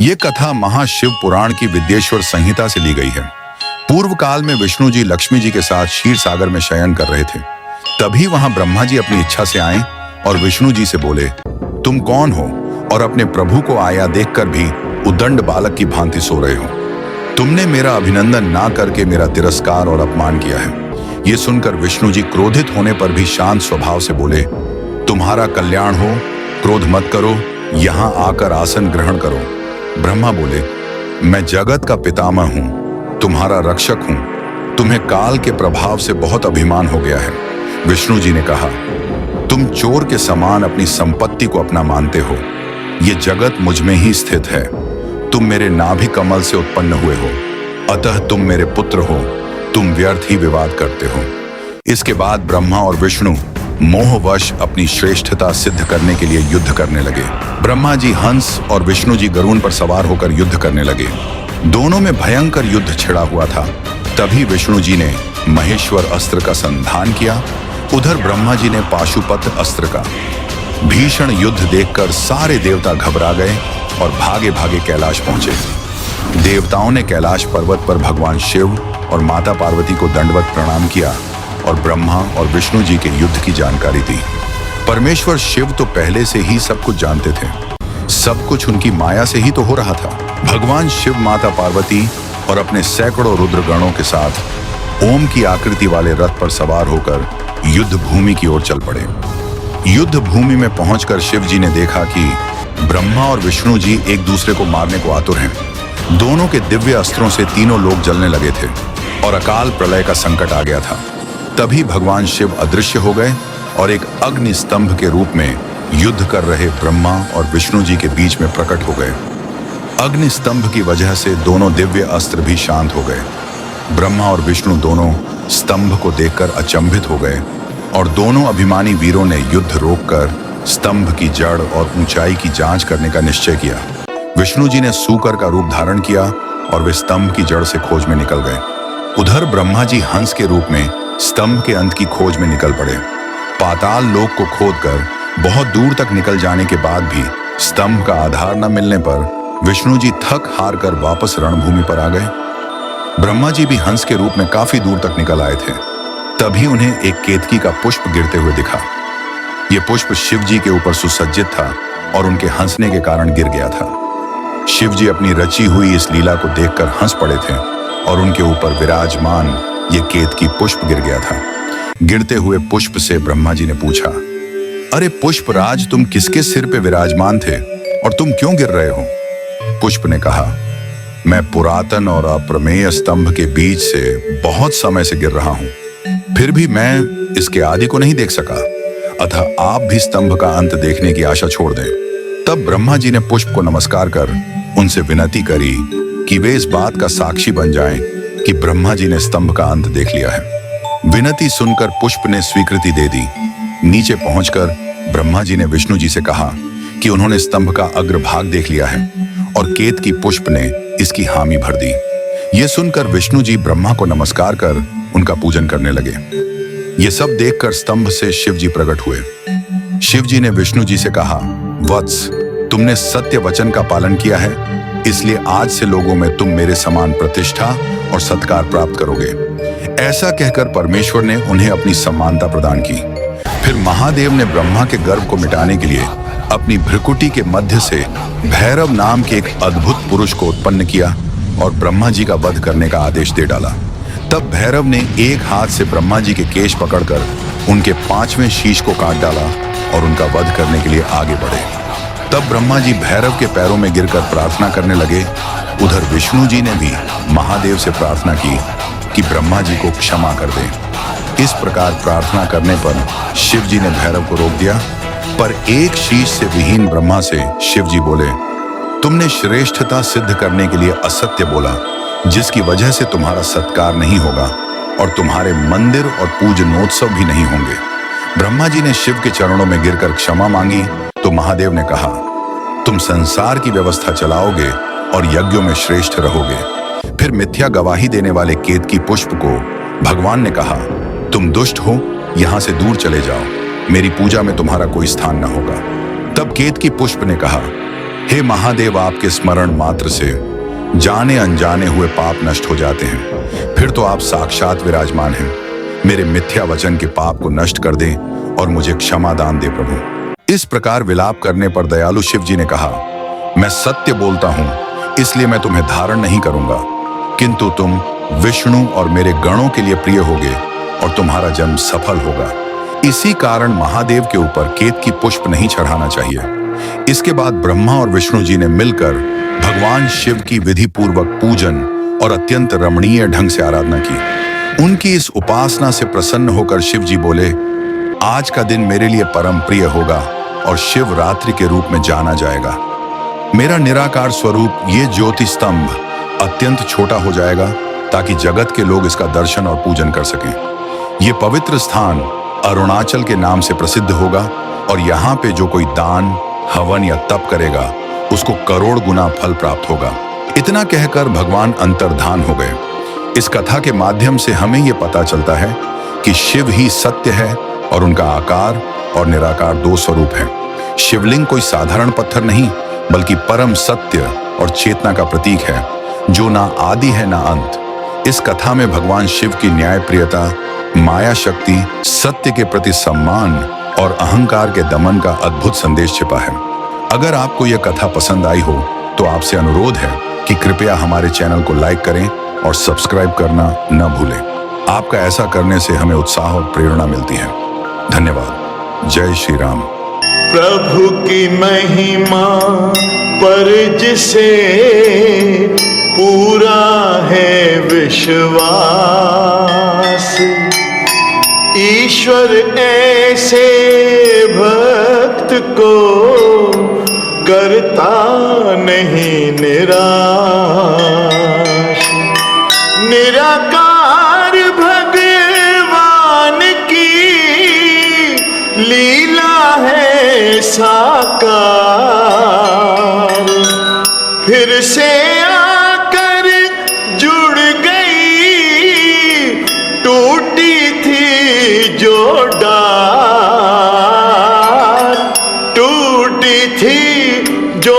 ये कथा महाशिव पुराण की विद्येश्वर संहिता से ली गई है। पूर्व काल में विष्णु जी लक्ष्मी जी के साथ क्षीर सागर में शयन कर रहे थे। तभी वहां ब्रह्मा जी अपनी इच्छा से आए और विष्णु जी से बोले, तुम कौन हो और अपने प्रभु को आया देखकर भी उद्दंड बालक की भांति सो रहे हो? तुमने मेरा अभिनंदन ना करके मेरा तिरस्कार और अपमान किया है। ये सुनकर विष्णु जी क्रोधित होने पर भी शांत स्वभाव से बोले, तुम्हारा कल्याण हो, क्रोध मत करो, यहाँ आकर आसन ग्रहण करो। ब्रह्मा बोले, मैं जगत का पितामह हूँ, तुम्हारा रक्षक हूँ, तुम्हें काल के प्रभाव से बहुत अभिमान हो गया है। विष्णु जी ने कहा, तुम चोर के समान अपनी संपत्ति को अपना मानते हो। ये जगत मुझ में ही स्थित है। तुम मेरे नाभि कमल से उत्पन्न हुए हो, अतः तुम मेरे पुत्र हो। तुम व्यर्थ ही विवाद करते हो। इसके बाद ब्रह्मा और विष्णु मोहवश अपनी श्रेष्ठता सिद्ध करने के लिए युद्ध करने लगे। ब्रह्मा जी हंस और विष्णु जी गरुड़ पर सवार होकर युद्ध करने लगे। दोनों में भयंकर युद्ध छिड़ा हुआ था। तभी विष्णु जी ने महेश्वर अस्त्र का संधान किया। उधर ब्रह्मा जी ने पाशुपत अस्त्र का। भीषण युद्ध देखकर सारे देवता घबरा गए और भागे भागे कैलाश पहुंचे। देवताओं ने कैलाश पर्वत पर भगवान शिव और माता पार्वती को दंडवत प्रणाम किया और ब्रह्मा और विष्णु जी के युद्ध की जानकारी दी। परमेश्वर शिव तो पहले से ही सब कुछ जानते थे। सब कुछ उनकी माया से ही तो हो रहा था। भगवान शिव माता पार्वती और अपने सैकड़ों रुद्रगणों के साथ ओम की आकृति वाले रथ पर सवार होकर युद्ध भूमि की ओर चल पड़े। युद्ध भूमि में पहुंचकर शिव जी ने देखा कि ब्रह्मा और विष्णु जी एक दूसरे को मारने को आतुर हैं। दोनों के दिव्य अस्त्रों से तीनों लोग जलने लगे थे और अकाल प्रलय का संकट आ गया था। तभी भगवान शिव अदृश्य हो गए और एक अग्नि स्तंभ के रूप में युद्ध कर रहे ब्रह्मा और विष्णु जी के बीच में प्रकट हो गए। अग्नि स्तंभ की वजह से दोनों दिव्य अस्त्र भी शांत हो गए। ब्रह्मा और विष्णु दोनों स्तंभ को देखकर अचंभित हो गए और दोनों अभिमानी वीरों ने युद्ध रोककर स्तंभ की जड़ और ऊंचाई की जांच करने का निश्चय किया। विष्णु जी ने सूकर का रूप धारण किया और वे स्तंभ की जड़ से खोज में निकल गए। उधर ब्रह्मा जी हंस के रूप में स्तंभ के अंत की खोज में निकल पड़े। पाताल लोक को खोदकर बहुत दूर तक निकल जाने के बाद भी स्तंभ का आधार न मिलने पर विष्णु जी थक हार कर वापस रणभूमि पर आ गए। ब्रह्मा जी भी हंस के रूप में काफी दूर तक निकल आए थे। तभी उन्हें एक केतकी का पुष्प गिरते हुए दिखा। यह पुष्प शिव जी के ऊपर सुसज्जित था और उनके हंसने के कारण गिर गया था। शिव जी अपनी रची हुई इस लीला को देखकर हंस पड़े थे और उनके ऊपर विराजमान ये केतकी पुष्प गिर गया था। गिरते हुए पुष्प से ब्रह्मा जी ने पूछा, अरे पुष्पराज, तुम किसके सिर पे विराजमान थे और तुम क्यों गिर रहे हो? पुष्प ने कहा, मैं पुरातन और अप्रमेय स्तंभ के बीच से बहुत समय से गिर रहा हूं, फिर भी मैं इसके आदि को नहीं देख सका, अतः आप भी स्तंभ का अंत देखने की आशा छोड़ दें। तब ब्रह्मा जी ने पुष्प को नमस्कार कर उनसे विनती करी कि वे इस बात का साक्षी बन जाएं कि ब्रह्मा जी ने स्तंभ का अंत देख लिया है। विनती सुनकर पुष्प ने स्वीकृति दे दी। नीचे पहुंचकर ब्रह्मा जी ने विष्णु जी से कहा कि उन्होंने स्तंभ का अग्रभाग देख लिया है और केतकी पुष्प ने इसकी हामी भर दी। ये सुनकर विष्णु जी ब्रह्मा को नमस्कार कर उनका पूजन करने लगे। ये सब देखकर स्तंभ से शिव जी प्रकट हुए। शिव जी ने विष्णु जी से कहा, वत्स, तुमने सत्य वचन का पालन किया है, इसलिए आज से लोगों में तुम मेरे समान प्रतिष्ठा और सत्कार प्राप्त करोगे। ऐसा कहकर परमेश्वर ने उन्हें अपनी सम्मानता प्रदान की। फिर महादेव ने ब्रह्मा के गर्भ को मिटाने के लिए अपनी भ्रुकुटी के मध्य से भैरव नाम के एक अद्भुत पुरुष को उत्पन्न किया और ब्रह्मा जी का वध करने का आदेश दे डाला। तब भैरव ने एक हाथ से ब्रह्मा जी के केश पकड़कर उनके 5वें शीश को काट डाला और उनका वध करने के लिए आगे बढ़े। तब ब्रह्मा जी भैरव के पैरों में गिरकर प्रार्थना करने लगे। उधर विष्णु जी ने भी महादेव से प्रार्थना की कि ब्रह्मा जी को क्षमा कर दें। इस प्रकार प्रार्थना करने पर शिव जी ने भैरव को रोक दिया, पर एक शीश से विहीन ब्रह्मा से शिव जी बोले, तुमने श्रेष्ठता सिद्ध करने के लिए असत्य बोला, जिसकी वजह से तुम्हारा सत्कार नहीं होगा और तुम्हारे मंदिर और पूजनोत्सव भी नहीं होंगे। ब्रह्मा जी ने शिव के चरणों में गिरकर क्षमा मांगी तो महादेव ने कहा, तुम संसार की व्यवस्था चलाओगे और यज्ञों में श्रेष्ठ रहोगे। फिर मिथ्या गवाही देने वाले केतकी पुष्प को भगवान ने कहा, तुम दुष्ट हो, यहां से दूर चले जाओ, मेरी पूजा में तुम्हारा कोई स्थान न होगा। तब केतकी पुष्प ने कहा, हे महादेव, आपके स्मरण मात्र से जाने अनजाने हुए पाप नष्ट हो जाते हैं। फिर तो आप साक्षात विराजमान हैं। मेरे मिथ्या वचन के पाप को नष्ट कर दे और मुझे क्षमा दान दे प्रभु। इस प्रकार विलाप करने पर दयालु शिव जी ने कहा, मैं सत्य बोलता हूं, इसलिए मैं तुम्हें धारण नहीं करूंगा, किंतु तुम विष्णु और मेरे गणों के लिए प्रिय होगे और तुम्हारा जन्म सफल होगा। इसी कारण महादेव के ऊपर केत की पुष्प नहीं चढ़ाना चाहिए। इसके बाद ब्रह्मा और विष्णु जी ने मिलकर भगवान शिव की विधि पूर्वक पूजन और अत्यंत रमणीय ढंग से आराधना की। उनकी इस उपासना से प्रसन्न होकर शिव जी बोले, आज का दिन मेरे लिए परम प्रिय होगा और शिवरात्रि के रूप में जाना जाएगा। मेरा निराकार स्वरूप ये ज्योति स्तंभ अत्यंत छोटा हो जाएगा ताकि जगत के लोग इसका दर्शन और पूजन कर सकें। ये पवित्र स्थान अरुणाचल के नाम से प्रसिद्ध होगा और यहाँ पे जो कोई दान, हवन या तप करेगा उसको करोड़ गुना फल प्राप्त होगा। इतना कहकर भगवान अंतर्धान हो गए। इस कथा के माध्यम से हमें यह पता चलता है कि शिव ही सत्य है और उनका आकार और निराकार दो स्वरूप हैं। शिवलिंग कोई साधारण पत्थर नहीं, बल्कि परम सत्य और चेतना का प्रतीक है, जो ना आदि है ना अंत। इस कथा में भगवान शिव की न्यायप्रियता, माया शक्ति, सत्य के प्रति सम्मान और अहंकार के दमन का अद्भुत संदेश छिपा है। अगर आपको यह कथा पसंद आई हो तो आपसे अनुरोध है कि कृपया हमारे चैनल को लाइक करें और सब्सक्राइब करना न भूलें। आपका ऐसा करने से हमें उत्साह और प्रेरणा मिलती है। धन्यवाद। जय श्री राम। प्रभु की महिमा पर जिसे पूरा है विश्वास, ईश्वर ऐसे भक्त को करता नहीं निराश। निराकार भगवान की लीला है साकार, फिर से आकर जुड़ गई टूटी थी जो डार, टूटी थी जो